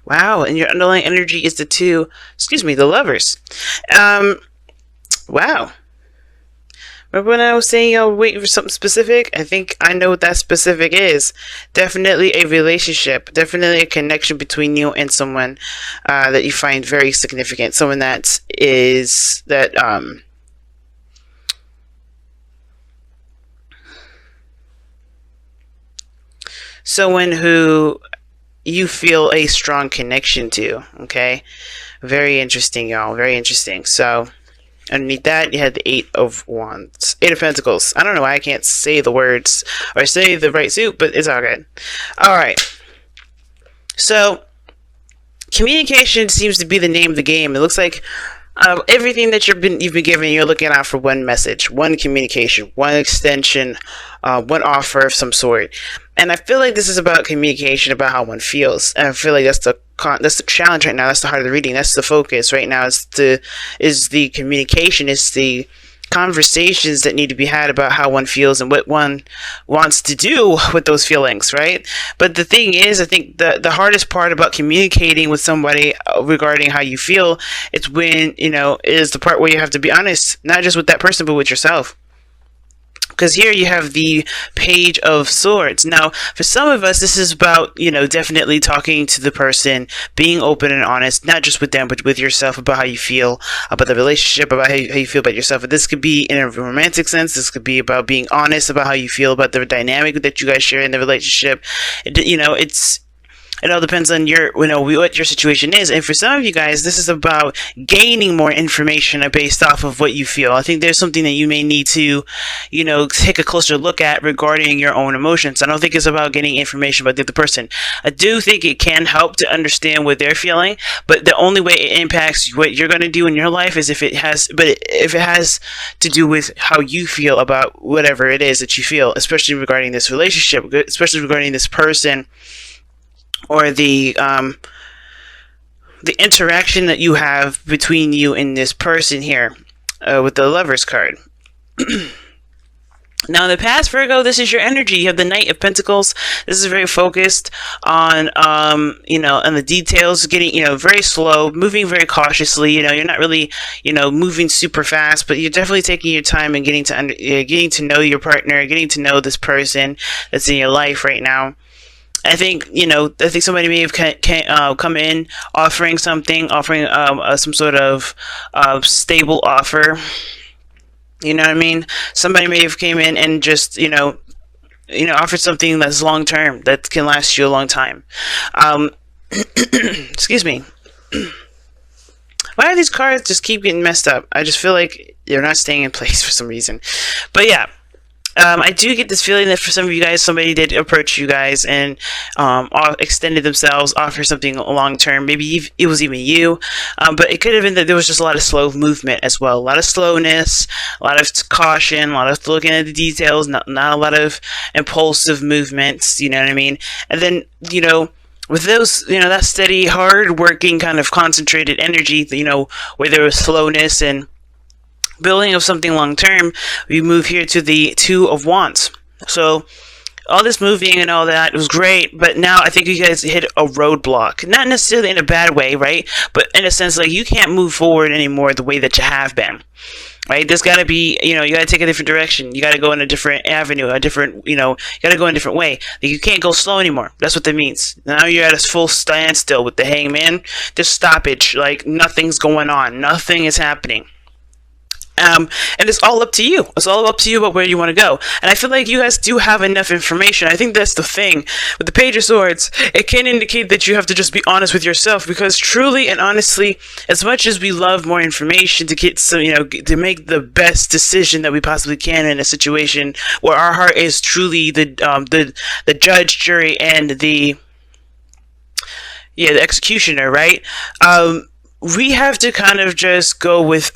Wow, and your underlying energy is the lovers. Um, wow. Remember when I was saying y'all were waiting for something specific? I think I know what that specific is. Definitely a relationship. Definitely a connection between you and someone that you find very significant. Someone someone who you feel a strong connection to. Okay, very interesting, y'all. Very interesting. So underneath that, you had the Eight of Pentacles. I don't know why I can't say the words or say the right suit, but it's all good. All right. So communication seems to be the name of the game. It looks like everything that you've been given, you're looking out for one message, one communication, one extension, one offer of some sort. And I feel like this is about communication, about how one feels. And I feel like that's the challenge right now. That's the heart of the reading. That's the focus right now. Is the communication. Is the conversations that need to be had about how one feels and what one wants to do with those feelings, right? But the thing is, I think the hardest part about communicating with somebody regarding how you feel, it's when, is the part where you have to be honest, not just with that person, but with yourself. Because here you have the Page of Swords. Now, for some of us, this is about, definitely talking to the person, being open and honest, not just with them, but with yourself about how you feel about the relationship, about how you feel about yourself. But this could be in a romantic sense. This could be about being honest about how you feel about the dynamic that you guys share in the relationship. It all depends on what your situation is. And for some of you guys, this is about gaining more information based off of what you feel. I think there's something that you may need to, take a closer look at regarding your own emotions. I don't think it's about getting information about the other person. I do think it can help to understand what they're feeling, but the only way it impacts what you're going to do in your life is if it has to do with how you feel about whatever it is that you feel, especially regarding this relationship, especially regarding this person, or the interaction that you have between you and this person here with the Lovers card. Now, in the past, Virgo, this is your energy. You have the Knight of Pentacles. This is very focused on, on the details, getting, very slow, moving very cautiously. You're not really, moving super fast, but you're definitely taking your time and getting to know your partner, getting to know this person that's in your life right now. I think somebody may have come in offering some sort of stable offer. You know what I mean? Somebody may have came in and just offered something that's long term, that can last you a long time. Excuse me. Why are these cards just keep getting messed up? I just feel like they're not staying in place for some reason. But yeah. I do get this feeling that for some of you guys, somebody did approach you guys and extended themselves, offer something long term. Maybe it was even you, but it could have been that there was just a lot of slow movement as well. A lot of slowness, a lot of caution, a lot of looking at the details, not a lot of impulsive movements, you know what I mean? And then, with those, that steady, hard-working, kind of concentrated energy, where there was slowness and building of something long term, we move here to the Two of Wands. So all this moving and all that was great, but now I think you guys hit a roadblock. Not necessarily in a bad way, right? But in a sense, like, you can't move forward anymore the way that you have been. Right? There's got to be, you got to take a different direction. You got to go in a different avenue, you got to go in a different way. Like, you can't go slow anymore. That's what that means. Now you're at a full standstill with the Hangman. There's stoppage. Like, nothing's going on. Nothing is happening. And it's all up to you. It's all up to you about where you want to go. And I feel like you guys do have enough information. I think that's the thing. With the Page of Swords, it can indicate that you have to just be honest with yourself, because truly and honestly, as much as we love more information to get some, to make the best decision that we possibly can in a situation where our heart is truly the judge, jury, and the executioner, right? We have to kind of just go with,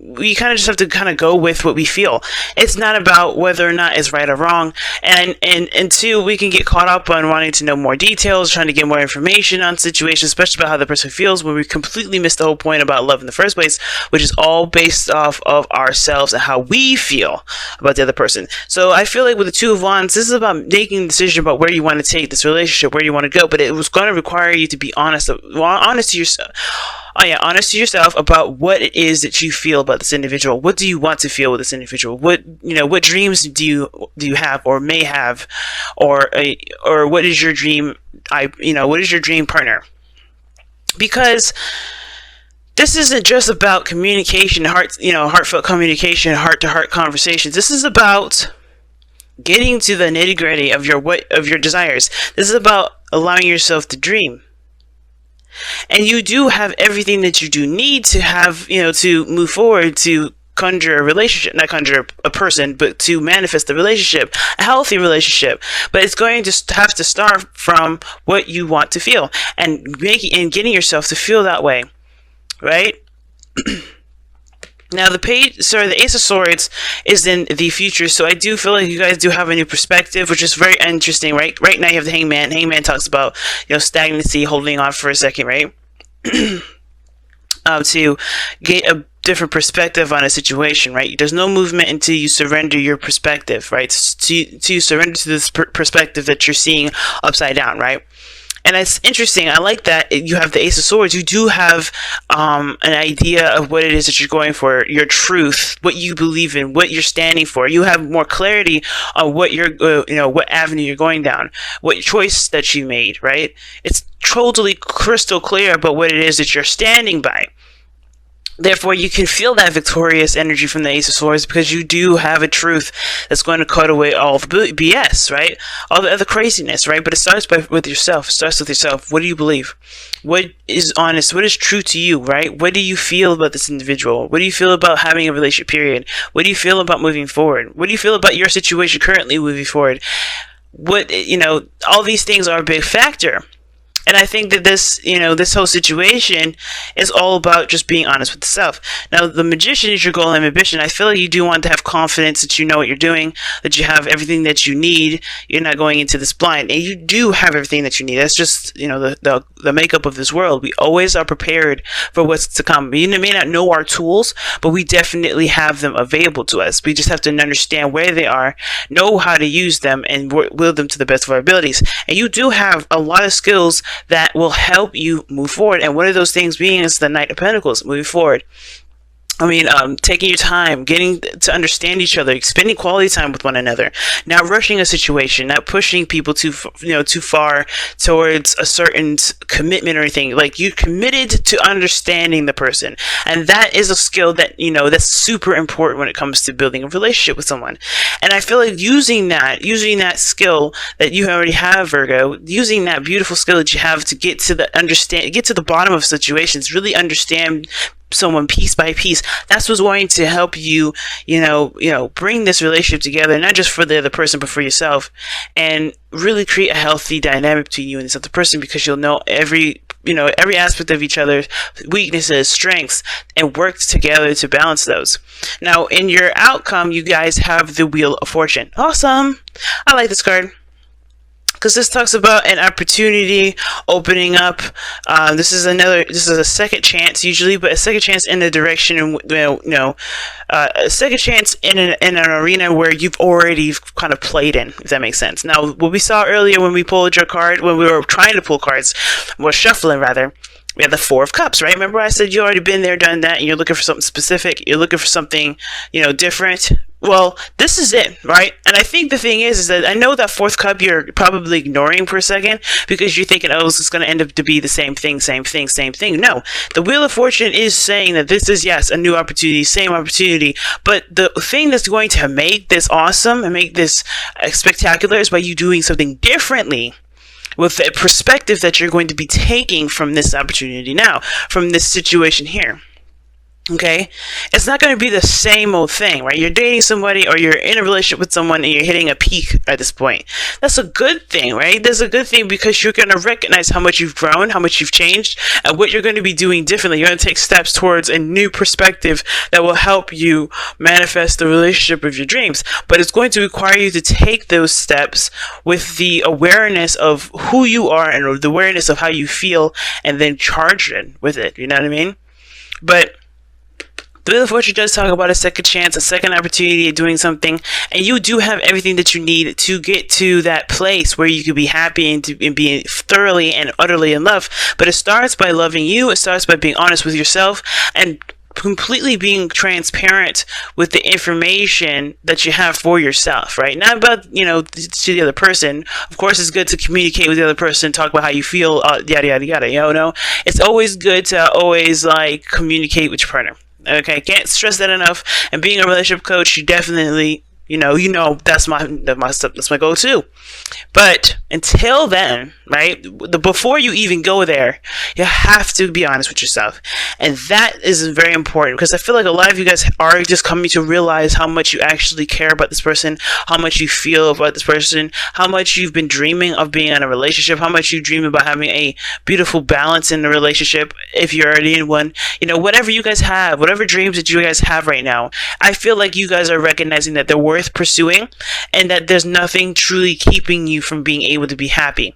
we kind of just have to kind of go with what we feel. It's not about whether or not it's right or wrong. And two, we can get caught up on wanting to know more details, trying to get more information on situations, especially about how the person feels, when we completely miss the whole point about love in the first place, which is all based off of ourselves and how we feel about the other person. So I feel like with the Two of Wands, this is about making a decision about where you want to take this relationship, where you want to go, but it was going to require you to be honest to yourself. Honest to yourself about what it is that you feel about this individual. What do you want to feel with this individual? What dreams do you have or may have, or what is your dream? What is your dream partner? Because this isn't just about communication, heartfelt communication, heart-to-heart conversations. This is about getting to the nitty-gritty of your desires. This is about allowing yourself to dream. And you do have everything that you do need to have, to move forward, to conjure a relationship, not conjure a person, but to manifest the relationship, a healthy relationship. But it's going to have to start from what you want to feel and getting yourself to feel that way, right? Now the Ace of Swords is in the future, so I do feel like you guys do have a new perspective, which is very interesting, right? Right now you have the Hangman. Hangman talks about, stagnancy, holding on for a second, right? To get a different perspective on a situation, right? There's no movement until you surrender your perspective, right? To you surrender to this perspective that you're seeing upside down, right? And it's interesting. I like that you have the Ace of Swords. You do have an idea of what it is that you're going for, your truth, what you believe in, what you're standing for. You have more clarity on what what avenue you're going down, what choice that you made, right? It's totally crystal clear about what it is that you're standing by. Therefore, you can feel that victorious energy from the Ace of Swords because you do have a truth that's going to cut away all the BS, right? All the other craziness, right? But it starts with yourself. It starts with yourself. What do you believe? What is honest? What is true to you, right? What do you feel about this individual? What do you feel about having a relationship, period? What do you feel about moving forward? What do you feel about your situation currently moving forward? All these things are a big factor. And I think that this whole situation is all about just being honest with yourself. Now, the Magician is your goal and ambition. I feel like you do want to have confidence that you know what you're doing, that you have everything that you need. You're not going into this blind, and you do have everything that you need. That's just the makeup of this world. We always are prepared for what's to come. You may not know our tools, but we definitely have them available to us. We just have to understand where they are, know how to use them, and wield them to the best of our abilities. And you do have a lot of skills that will help you move forward. And one of those things being is the Knight of Pentacles, moving forward. Taking your time, getting to understand each other, spending quality time with one another, not rushing a situation, not pushing people too far towards a certain commitment or anything. Like, you're committed to understanding the person, and that is a skill that that's super important when it comes to building a relationship with someone. And I feel like using that skill that you already have, Virgo, using that beautiful skill that you have to get to the bottom of situations, really understand someone piece by piece. That's what's going to help you, bring this relationship together, not just for the other person, but for yourself, and really create a healthy dynamic between you and this other person, because you'll know every aspect of each other's weaknesses, strengths, and work together to balance those. Now, in your outcome, you guys have the Wheel of Fortune. Awesome. I like this card, because this talks about an opportunity opening up. This is a second chance usually, but a second chance in the direction, a second chance in an arena where you've already kind of played in, if that makes sense. Now, what we saw earlier when we pulled your card, when we were trying to pull cards, or shuffling rather, we have the Four of Cups, right? Remember I said you already been there, done that, and you're looking for something specific. You're looking for something, different. Well, this is it, right? And I think the thing is that I know that fourth cup you're probably ignoring for a second because you're thinking, oh, it's going to end up to be the same thing. No, the Wheel of Fortune is saying that this is, yes, a new opportunity, same opportunity. But the thing that's going to make this awesome and make this spectacular is by you doing something differently, with the perspective that you're going to be taking from this opportunity now, from this situation here. Okay, it's not going to be the same old thing, right? You're dating somebody or you're in a relationship with someone and you're hitting a peak at this point. That's a good thing, right? That's a good thing because you're going to recognize how much you've grown, how much you've changed, and what you're going to be doing differently. You're going to take steps towards a new perspective that will help you manifest the relationship of your dreams. But it's going to require you to take those steps with the awareness of who you are and the awareness of how you feel, and then charge it with it. You know what I mean? But the Wheel of Fortune does talk about a second chance, a second opportunity at doing something, and you do have everything that you need to get to that place where you can be happy and be thoroughly and utterly in love. But it starts by loving you. It starts by being honest with yourself and completely being transparent with the information that you have for yourself, right? Not about, to the other person. Of course, it's good to communicate with the other person, talk about how you feel, yada, yada, yada, no? It's always good to always, communicate with your partner. Okay, can't stress that enough. And being a relationship coach, you definitely, that's my go-to. But until then, right, before you even go there, you have to be honest with yourself. And that is very important because I feel like a lot of you guys are just coming to realize how much you actually care about this person, how much you feel about this person, how much you've been dreaming of being in a relationship, how much you dream about having a beautiful balance in the relationship if you're already in one. Whatever you guys have, whatever dreams that you guys have right now, I feel like you guys are recognizing that they're worth pursuing and that there's nothing truly keeping you from being able to be happy.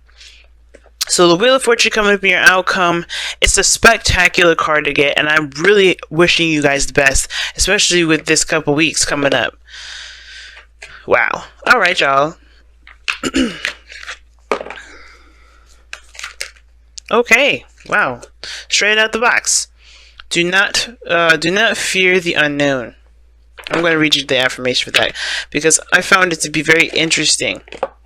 So the Wheel of Fortune coming up in your outcome, it's a spectacular card to get, and I'm really wishing you guys the best, especially with this couple weeks coming up. Wow. All right, y'all. Okay. Wow. Straight out the box. Do not fear the unknown. I'm going to read you the affirmation for that because I found it to be very interesting.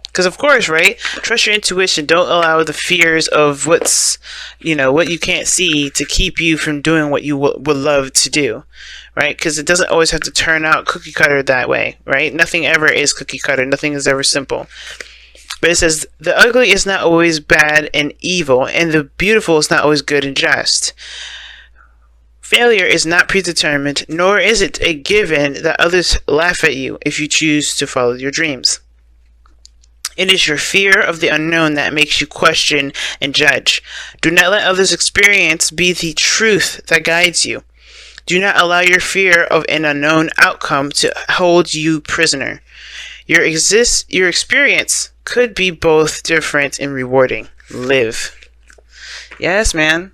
Because of course, right? Trust your intuition. Don't allow the fears of what you can't see to keep you from doing what you would love to do, right? Because it doesn't always have to turn out cookie cutter that way, right? Nothing ever is cookie cutter. Nothing is ever simple. But it says, the ugly is not always bad and evil, and the beautiful is not always good and just. Failure is not predetermined, nor is it a given that others laugh at you if you choose to follow your dreams. It is your fear of the unknown that makes you question and judge. Do not let others' experience be the truth that guides you. Do not allow your fear of an unknown outcome to hold you prisoner. Your experience could be both different and rewarding. Live. Yes, man.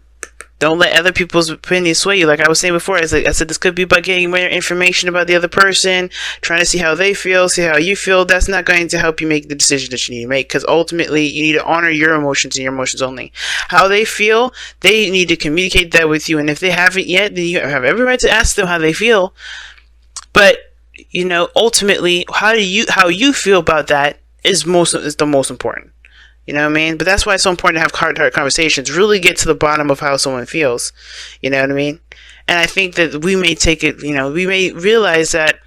Don't let other people's opinions sway you. Like I was saying before, I said this could be by getting more information about the other person, trying to see how they feel, see how you feel. That's not going to help you make the decision that you need to make, because ultimately you need to honor your emotions and your emotions only. How they feel, they need to communicate that with you, and if they haven't yet, then you have every right to ask them how they feel. But ultimately, how you feel about that is the most important. You know what I mean? But that's why it's so important to have heart-to-heart conversations. Really get to the bottom of how someone feels. You know what I mean? And I think that we may take it, we may realize that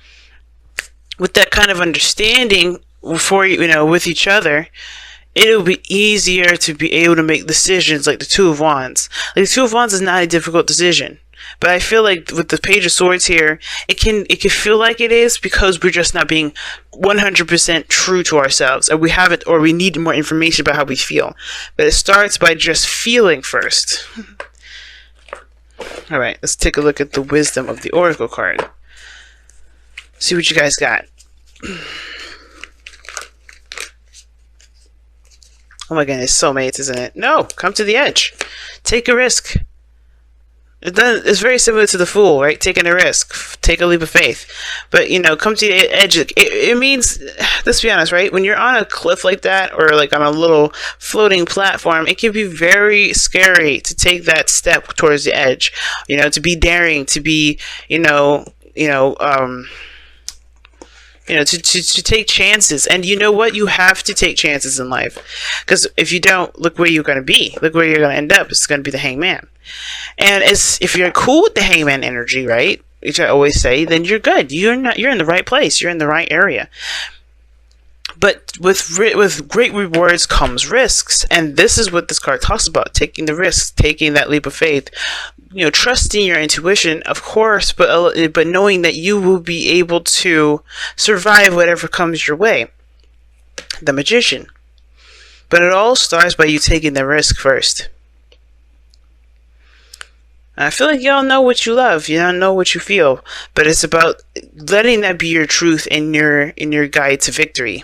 with that kind of understanding with each other, it'll be easier to be able to make decisions like the Two of Wands. Like the Two of Wands is not a difficult decision. But I feel like with the Page of Swords here, it can feel like it is because we're just not being 100% true to ourselves, or we need more information about how we feel. But it starts by just feeling first. All right, let's take a look at the wisdom of the Oracle card. See what you guys got. Oh my goodness, soulmates, isn't it? No, come to the edge. Take a risk. It's very similar to the Fool, right? Taking a risk, take a leap of faith. But come to the edge. It means, let's be honest, right? When you're on a cliff like that, or like on a little floating platform, it can be very scary to take that step towards the edge. To be daring, to be, to take chances. And you know what? You have to take chances in life. Because if you don't, look where you're going to be. Look where you're going to end up. It's going to be the Hangman. And if you're cool with the Hangman energy, right, which I always say, then you're good. You're in the right place. You're in the right area. But with great rewards comes risks. And this is what this card talks about. Taking the risks, taking that leap of faith, trusting your intuition, of course, but knowing that you will be able to survive whatever comes your way. The Magician. But it all starts by you taking the risk first. I feel like y'all know what you love, y'all know what you feel, but it's about letting that be your truth and your guide to victory.